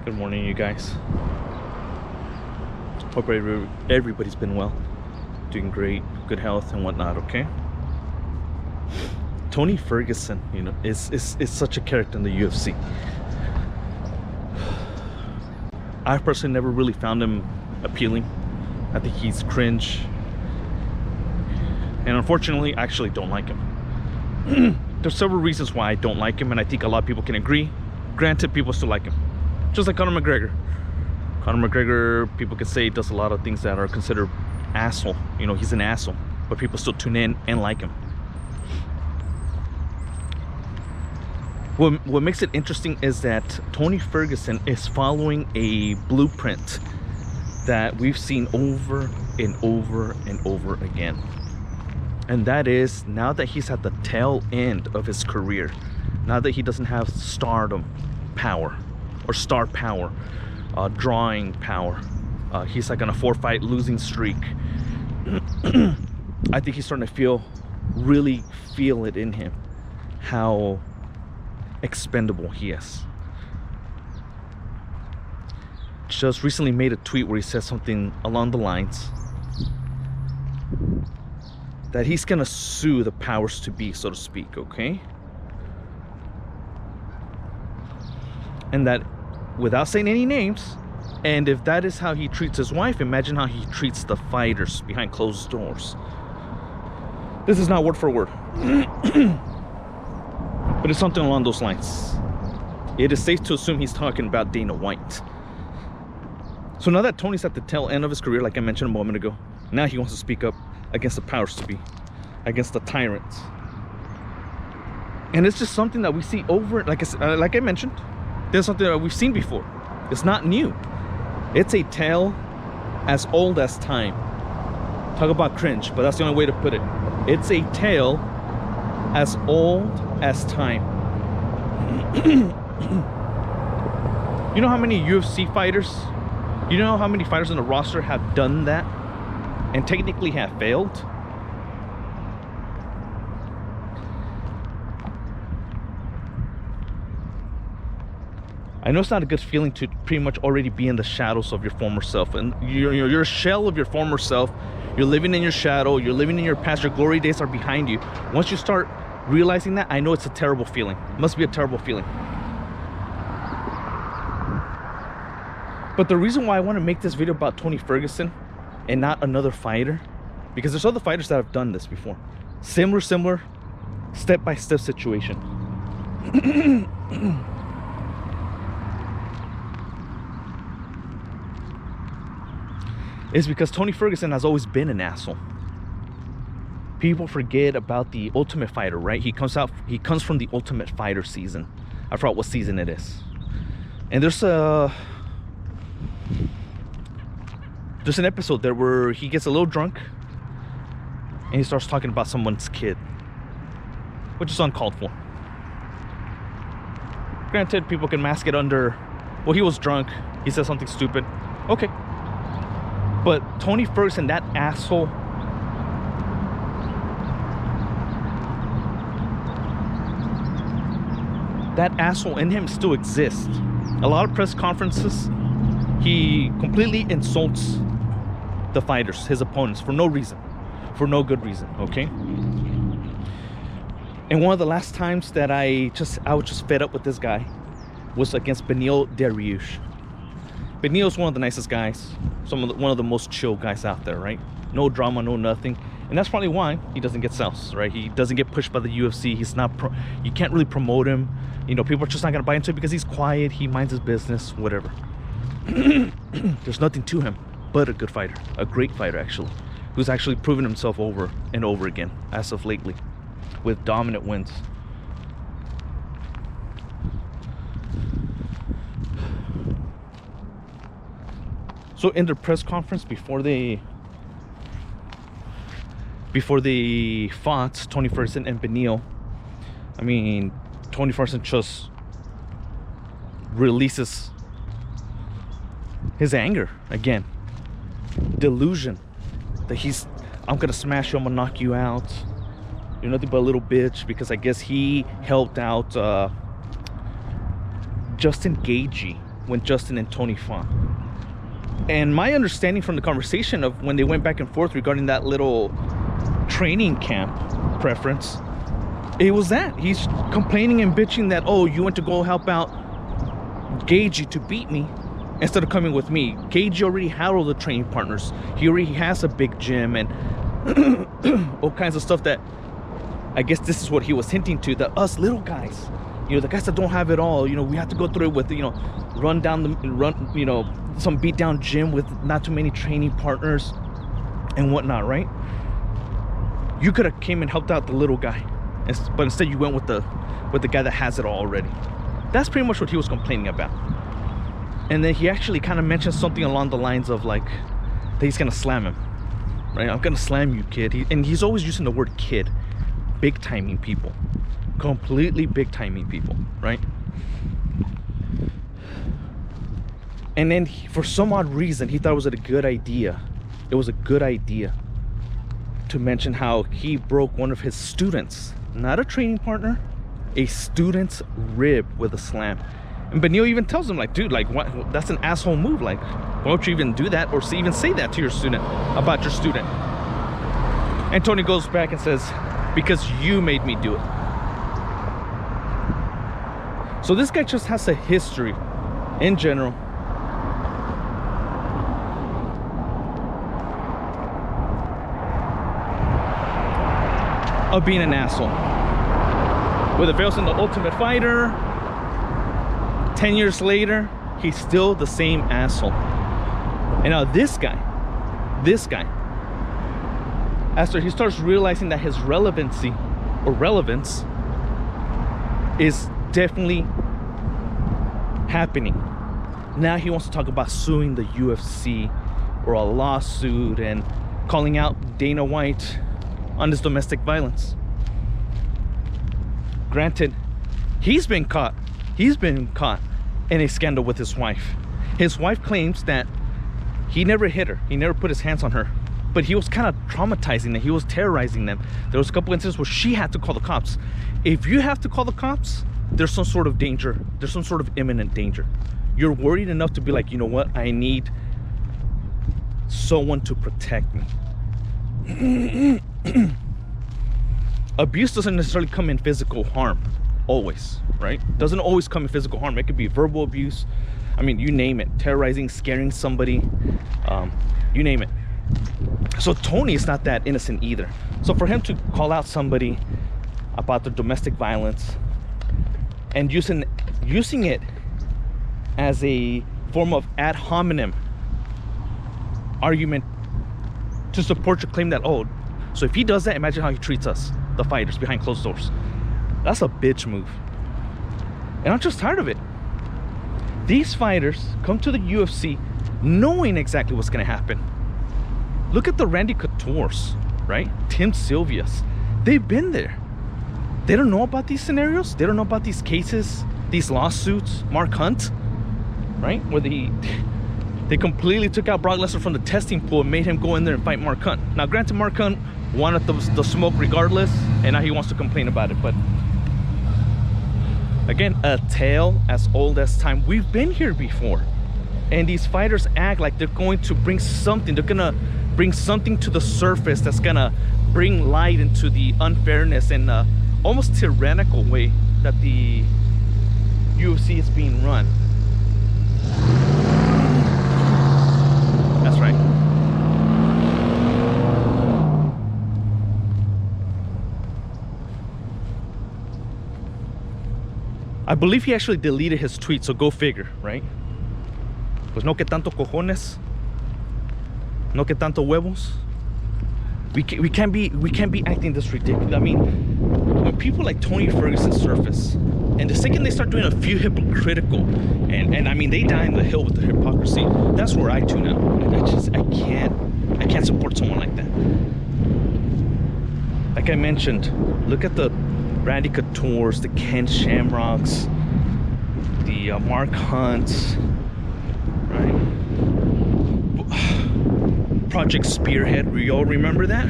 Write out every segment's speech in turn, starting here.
Good morning, you guys. Hope everybody's been well, doing great, good health and whatnot. Okay. Tony Ferguson, is such a character in the UFC. I personally never really found him appealing. I think he's cringe, and unfortunately, I actually don't like him. There's several reasons why I don't like him, and I think a lot of people can agree. Granted, people still like him, just like Conor McGregor. Conor McGregor, people could say, does a lot of things that are considered asshole. He's an asshole, but people still tune in and like him. What makes it interesting is that Tony Ferguson is following a blueprint that we've seen over and over and over again. And that is, now that he's at the tail end of his career, now that he doesn't have stardom power or star power, drawing power, he's like on a 4-fight losing streak. I think he's starting to really feel it in him, how expendable he is. Just recently made a tweet where he said something along the lines that he's gonna sue the powers to be, so to speak, okay? And that, without saying any names, and if that is how he treats his wife, imagine how he treats the fighters behind closed doors. This is not word for word, but it's something along those lines. It is safe to assume he's talking about Dana White. So now that Tony's at the tail end of his career, like I mentioned a moment ago, now he wants to speak up against the powers to be, against the tyrants. And it's just something that we see over, like I mentioned, there's something that we've seen before. It's not new. It's a tale as old as time. Talk about cringe, but that's the only way to put it. It's a tale as old as time. You know how many UFC fighters, you know how many fighters in the roster have done that and technically have failed? I know it's not a good feeling to pretty much already be in the shadows of your former self, and you're a shell of your former self. You're living in your shadow, you're living in your past, your glory days are behind you. Once you start realizing that, I know it's a terrible feeling. It must be a terrible feeling. But the reason why I want to make this video about Tony Ferguson and not another fighter, because there's other fighters that have done this before. Similar, step-by-step situation. Is because Tony Ferguson has always been an asshole. People forget about the Ultimate Fighter, right? He comes from the Ultimate Fighter season. I forgot what season it is. And there's an episode there where he gets a little drunk and he starts talking about someone's kid, which is uncalled for. Granted, people can mask it under, well, he was drunk, he said something stupid. Okay. But Tony Ferguson, that asshole, in him still exists. A lot of press conferences, he completely insults the fighters, his opponents, for no reason, for no good reason, okay? And one of the last times that I was just fed up with this guy was against Beneil Dariush. Beneil's one of the nicest guys, one of the most chill guys out there, right? No drama, no nothing. And that's probably why he doesn't get sales, right? He doesn't get pushed by the UFC. He's not, you can't really promote him. People are just not gonna buy into it because he's quiet, he minds his business, whatever. There's nothing to him but a good fighter, a great fighter actually, who's actually proven himself over and over again as of lately with dominant wins. So in their press conference before they fought, Tony Ferguson and Beneil, I mean, Tony Ferguson just releases his anger again, delusion that I'm gonna smash you, I'm gonna knock you out, you're nothing but a little bitch, because I guess he helped out Justin Gaethje when Justin and Tony fought. And my understanding from the conversation of when they went back and forth regarding that little training camp preference, it was that he's complaining and bitching that, oh, you went to go help out Gagey to beat me instead of coming with me. Gagey already had all the training partners. He already has a big gym and all kinds of stuff that I guess this is what he was hinting to, that us little guys, you know, the guys that don't have it all, you know, we have to go through it with, you know, you know, some beat down gym with not too many training partners and whatnot, right? You could have came and helped out the little guy, but instead you went with the guy that has it all already. That's pretty much what he was complaining about. And then he actually kind of mentioned something along the lines of like that he's gonna slam him, right? I'm gonna slam you, kid. And he's always using the word kid. Big timing people, completely big timing people, right? And then for some odd reason, he thought it was a good idea. It was a good idea to mention how he broke one of his students, not a training partner, a student's rib with a slam. And Benil even tells him, like, dude, like, what? That's an asshole move. Like, why don't you even do that or even say that to your student about your student? And Tony goes back and says, because you made me do it. So this guy just has a history in general of being an asshole. Whether Ferguson the Ultimate Fighter, 10 years later, he's still the same asshole. And now this guy, after he starts realizing that his relevancy or relevance is definitely happening, now he wants to talk about suing the UFC or a lawsuit and calling out Dana White on this domestic violence. Granted, he's been caught in a scandal with his wife. His wife claims that he never hit her, he never put his hands on her, but he was kind of traumatizing them, he was terrorizing them. There was a couple instances where she had to call the cops. If you have to call the cops, there's some sort of danger, there's some sort of imminent danger. You're worried enough to be like, you know what, I need someone to protect me. Abuse doesn't necessarily come in physical harm, always, right? Doesn't always come in physical harm. It could be verbal abuse. I mean, you name it. Terrorizing, scaring somebody, you name it. So Tony is not that innocent either. So for him to call out somebody about their domestic violence and using it as a form of ad hominem argument to support your claim that, oh, so if he does that, imagine how he treats us, the fighters, behind closed doors. That's a bitch move. And I'm just tired of it. These fighters come to the UFC knowing exactly what's going to happen. Look at the Randy Coutures, right? Tim Sylvia's. They've been there. They don't know about these scenarios. They don't know about these cases, these lawsuits. Mark Hunt, right? Where they completely took out Brock Lesnar from the testing pool and made him go in there and fight Mark Hunt. Now, granted, Mark Hunt wanted the smoke regardless, and now he wants to complain about it. But again, a tale as old as time. We've been here before. And these fighters act like they're going to bring something. They're going to bring something to the surface that's going to bring light into the unfairness and almost tyrannical way that the UFC is being run. That's right. I believe he actually deleted his tweet, so go figure, right? Pues no que tanto cojones, no que tanto huevos. We can't be acting this ridiculous. I mean, when people like Tony Ferguson surface, and the second they start doing a few hypocritical, and I mean they die in the hill with the hypocrisy, that's where I tune out. I can't support someone like that. Like I mentioned, look at the Randy Coutures, the Ken Shamrocks, the Mark Hunts, right? Project Spearhead, we all remember that?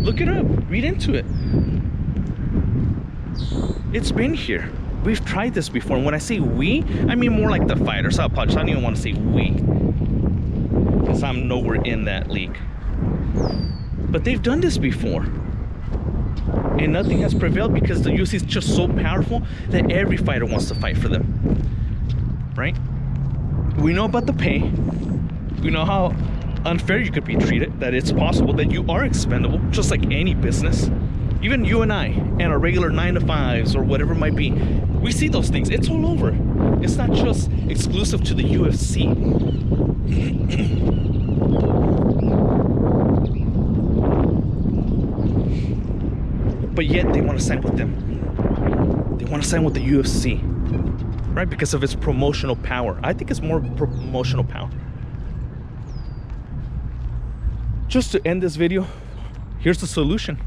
Look it up, read into it. It's been here. We've tried this before. And when I say we, I mean more like the fighters. I apologize. I don't even want to say we, because I'm nowhere in that league. But they've done this before. And nothing has prevailed because the UFC is just so powerful that every fighter wants to fight for them. Right? We know about the pay. We know how unfair you could be treated, that it's possible that you are expendable, just like any business. Even you and I, and our regular 9-to-5s or whatever it might be, we see those things. It's all over. It's not just exclusive to the UFC. But yet they want to sign with them. They want to sign with the UFC, right? Because of its promotional power. I think it's more promotional power. Just to end this video, here's the solution.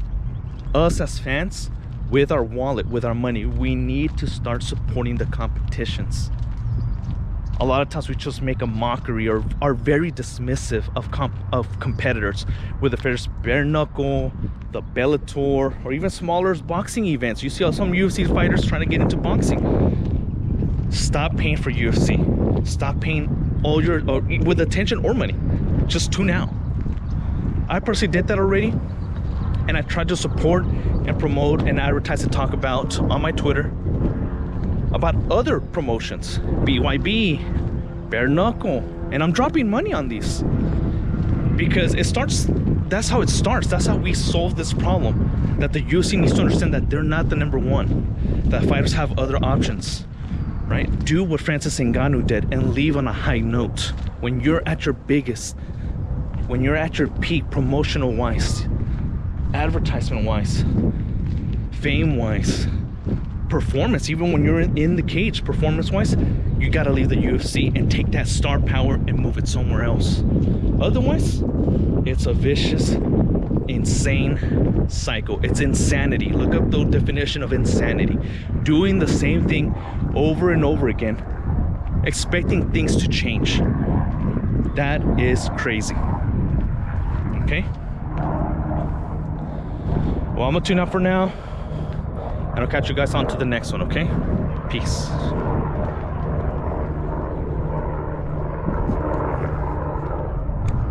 Us as fans, with our wallet, with our money, we need to start supporting the competitions. A lot of times we just make a mockery or are very dismissive of competitors, whether it's bare knuckle, the Bellator, or even smaller boxing events. You see how some UFC fighters trying to get into boxing. Stop paying for UFC. Stop paying all your, with attention or money. Just tune out. I personally did that already, and I tried to support and promote and advertise and talk about on my Twitter about other promotions, BYB, bare knuckle, and I'm dropping money on these because it starts. That's how it starts. That's how we solve this problem. That the UFC needs to understand that they're not the number one. That fighters have other options, right? Do what Francis Ngannou did and leave on a high note. When you're at your biggest, when you're at your peak, promotional wise, advertisement wise, fame wise, performance, even when you're in the cage, performance wise, you got to leave the UFC and take that star power and move it somewhere else. Otherwise, it's a vicious, insane cycle. It's insanity. Look up the definition of insanity. Doing the same thing over and over again, expecting things to change. That is crazy. Okay? Well, I'm gonna tune out for now, and I'll catch you guys on to the next one, okay? Peace.